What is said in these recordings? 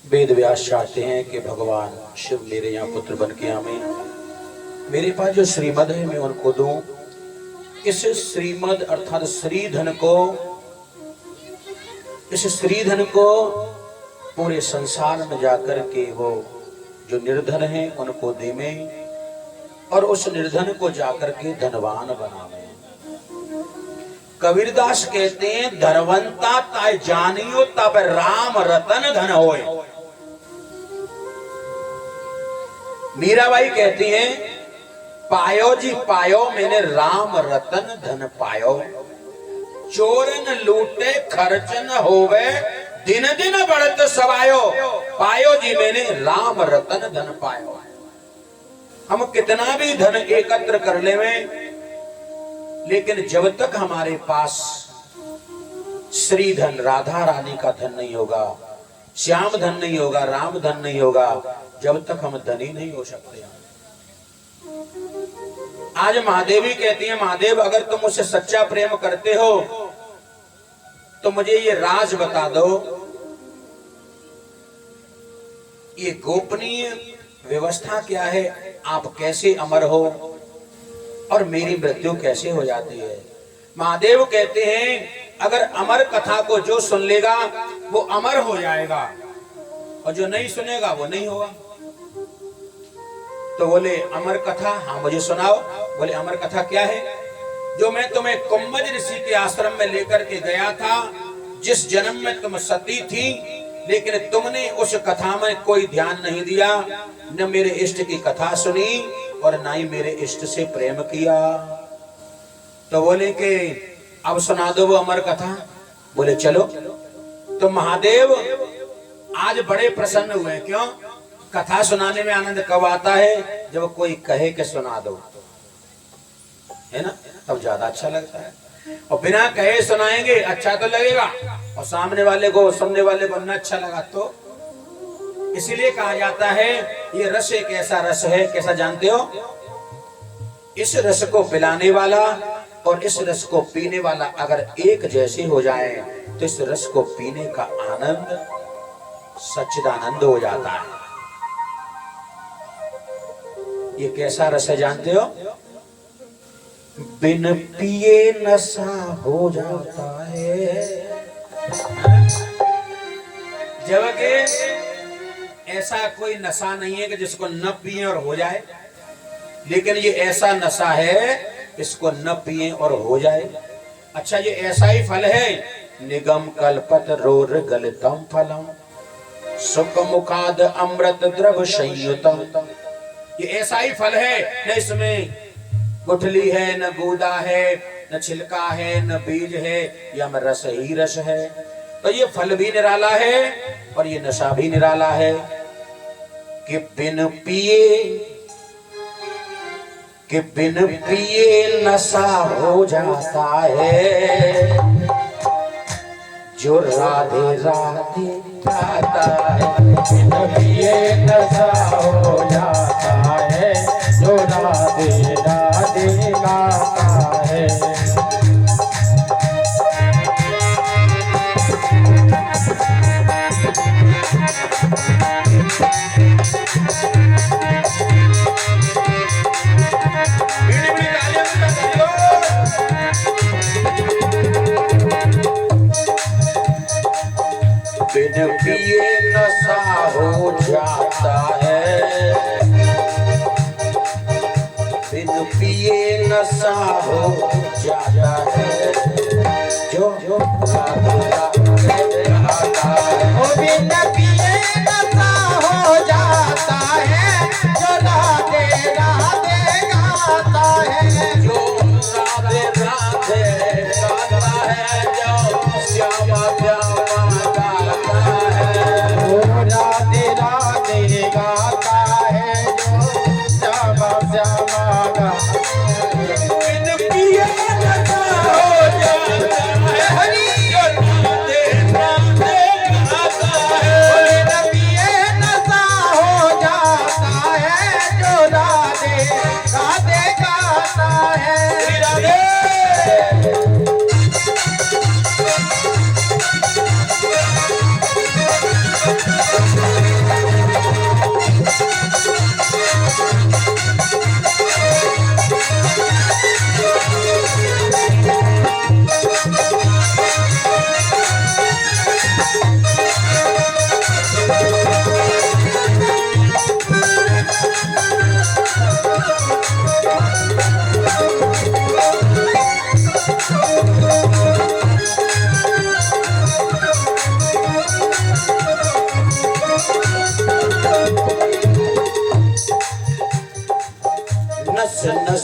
वेद व्यास चाहते हैं कि भगवान शिव मेरे यहाँ पुत्र बन के आवे। मेरे पास जो श्रीमद है मैं उनको दूं। इस श्रीमद अर्थात श्रीधन को पूरे संसार में जाकर के वो जो निर्धन है उनको देवे और उस निर्धन को जाकर के धनवान बनावे। कबीरदास कहते हैं धनवंता ताय जानियो तब राम रतन धन होए। मीराबाई कहती हैं पायो जी पायो मैंने राम रतन धन पायो। चोरन लूटे खर्च न होवे दिन दिन बढ़त सवायो। पायो जी मैंने राम रतन धन पायो। हम कितना भी धन एकत्र कर लेवे लेकिन जब तक हमारे पास श्री धन राधा रानी का धन नहीं होगा, श्याम धन नहीं होगा, राम धन नहीं होगा, जब तक हम धनी नहीं हो सकते। आज महादेवी कहती है महादेव अगर तुम मुझसे सच्चा प्रेम करते हो तो मुझे ये राज बता दो, ये गोपनीय व्यवस्था क्या है, आप कैसे अमर हो और मेरी मृत्यु कैसे हो जाती है। महादेव कहते हैं अगर अमर कथा को जो सुन लेगा वो अमर हो जाएगा और जो नहीं सुनेगा वो नहीं होगा। तो बोले अमर कथा, हाँ मुझे सुनाओ। बोले अमर कथा क्या है? जो मैं तुम्हें कुंभज ऋषि के आश्रम में लेकर के गया था, जिस जन्म में तुम सती थी लेकिन तुमने उस कथा में कोई ध्यान नहीं दिया, न मेरे इष्ट की कथा सुनी और ना ही मेरे इष्ट से प्रेम किया। तो बोले कि अब सुना दो वो अमर कथा। बोले चलो। तो महादेव आज बड़े प्रसन्न हुए। क्यों? कथा सुनाने में आनंद कब आता है? जब कोई कहे कि सुना दो, है ना, तब ज्यादा अच्छा लगता है। और बिना कहे सुनाएंगे अच्छा तो लगेगा और सामने वाले को सुनने वाले को न अच्छा लगा तो। इसीलिए कहा जाता है ये रस एक ऐसा रस है, कैसा जानते हो? इस रस को पिलाने वाला और इस रस को पीने वाला अगर एक जैसे हो जाए तो इस रस को पीने का आनंद सच्चिदानंद हो जाता है। ये कैसा रस है जानते हो? बिन पिए नशा हो जाता है। जबकि ऐसा कोई नशा नहीं है कि जिसको न पिए और हो जाए, लेकिन ये ऐसा नशा है इसको न पिए और हो जाए। अच्छा ये ऐसा ही फल है, निगम कल्पत रोर गलितम फलम सुख मुखाद अमृत द्रव संयुतम। ये ऐसा ही फल है, न इसमें गुठली है, न गूदा है, न छिलका है, न बीज है, यह रस ही रस है। तो ये फल भी निराला है और ये नशा भी निराला है कि बिन पिए नशा हो जाता है। जो राधे राधे गाता है, बिन पिए नशा हो जाता है। जो राधे राधे गाता है। बिन पिए नशा हो जाता है। बिन पिए नशा हो जाता है। जो राधे राधे गाता है। ओ बिन पिए नशा हो जाता है। जो राधे राधे गाता है। जो राधे राधे गाता है। जो श्यामा श्यामा गाता है। ओ राधे राधे गाता है। जो श्यामा श्यामा गाता है। बिन पिए नशा हो जाता है। हरि जो राधे राधे गाता है। बिन पिए नशा हो जाता है। जो राधे राधे गाता है। राधे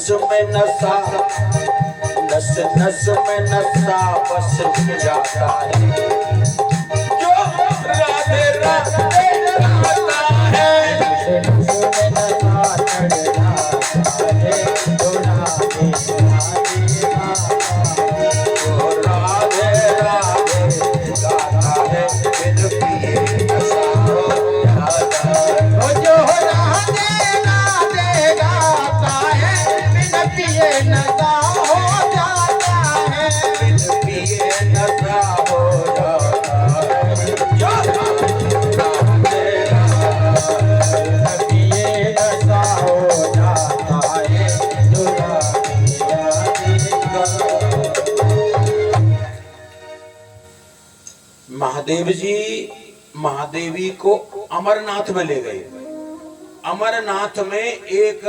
नस में नशा, नस नस में नशा बस जाता है। जो राधे राधे गाता है, महादेव जी महादेवी को अमरनाथ में ले गए। अमरनाथ में एक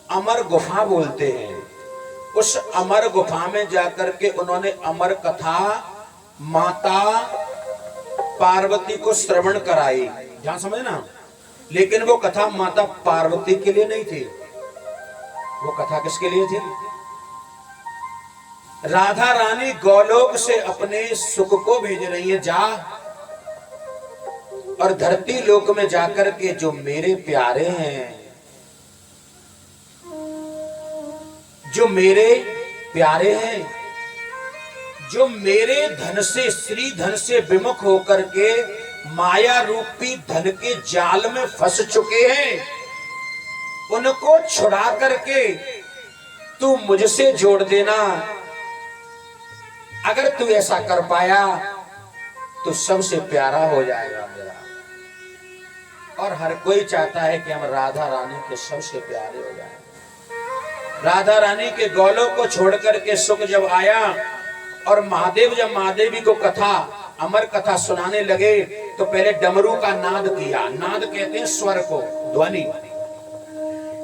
अमर गुफा बोलते हैं, उस अमर गुफा में जाकर के उन्होंने अमर कथा माता पार्वती को श्रवण कराई। ध्यान समझना, लेकिन वो कथा माता पार्वती के लिए नहीं थी, वो कथा किसके लिए थी? राधा रानी गोलोक से अपने सुख को भेज रही है, जा और धरती लोक में जाकर के जो मेरे प्यारे हैं, जो मेरे प्यारे हैं, जो मेरे धन से श्री धन से विमुख होकर के माया रूपी धन के जाल में फंस चुके हैं, उनको छुड़ा करके तू मुझसे जोड़ देना। अगर तू ऐसा कर पाया तो सबसे प्यारा हो जाएगा मेरा। और हर कोई चाहता है कि हम राधा रानी के सबसे प्यारे हो जाएं। राधा रानी के गोलोक को छोड़ करके सुख जब आया और महादेव जब महादेवी को कथा अमर कथा सुनाने लगे तो पहले डमरू का नाद किया। नाद कहते हैं स्वर को, ध्वनि।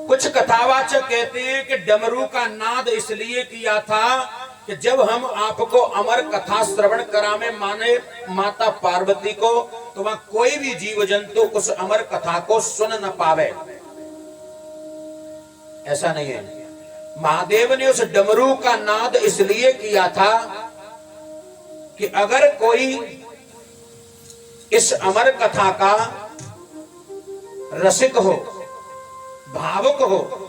कुछ कथावाचक कहते हैं कि डमरू का नाद इसलिए किया था कि जब हम आपको अमर कथा श्रवण करावे माने माता पार्वती को, तो वहां कोई भी जीव जंतु उस अमर कथा को सुन न पावे। ऐसा नहीं है। महादेव ने उस डमरू का नाद इसलिए किया था कि अगर कोई इस अमर कथा का रसिक हो, भावुक हो,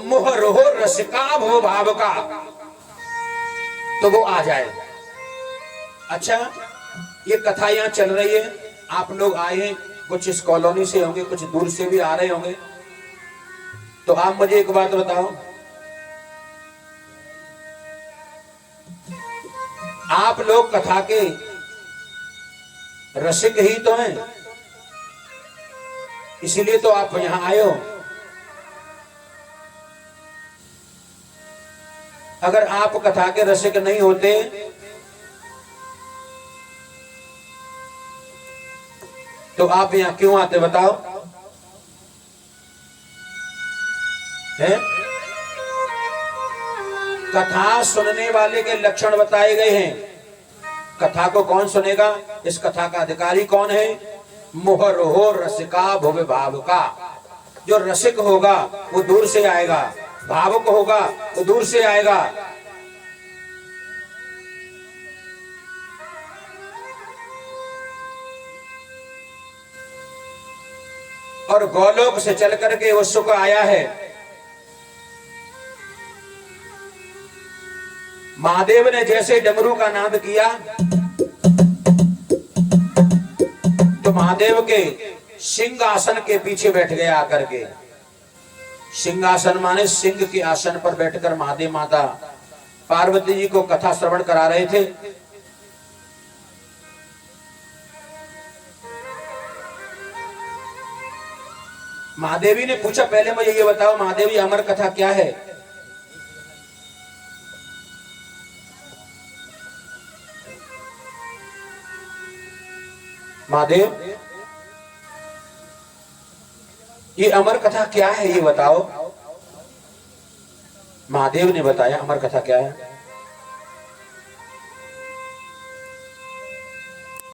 मोहर हो, रसिकाभ हो भाव का, तो वो आ जाए। अच्छा, ये कथा यहां चल रही है, आप लोग आए हैं, कुछ इस कॉलोनी से होंगे, कुछ दूर से भी आ रहे होंगे, तो आप मुझे एक बात बताओ, आप लोग कथा के रसिक ही तो हैं, इसीलिए तो आप यहां आए हो। अगर आप कथा के रसिक नहीं होते तो आप यहां क्यों आते बताओ? है? कथा सुनने वाले के लक्षण बताए गए हैं। कथा को कौन सुनेगा? इस कथा का अधिकारी कौन है? मोहर हो रसिका भुव भाव का। जो रसिक होगा वो दूर से आएगा, भावुक होगा वो दूर से आएगा। और गोलोक से चल करके वो सुख आया है। महादेव ने जैसे डमरू का नाद किया तो महादेव के सिंहासन के पीछे बैठ गया आकर के। सिंहासन माने सिंह के आसन पर बैठकर महादेव माता पार्वती जी को कथा श्रवण करा रहे थे। महादेवी ने पूछा, पहले मुझे ये बताओ महादेवी अमर कथा क्या है? महादेव ये अमर कथा क्या है, ये बताओ। महादेव ने बताया अमर कथा क्या है।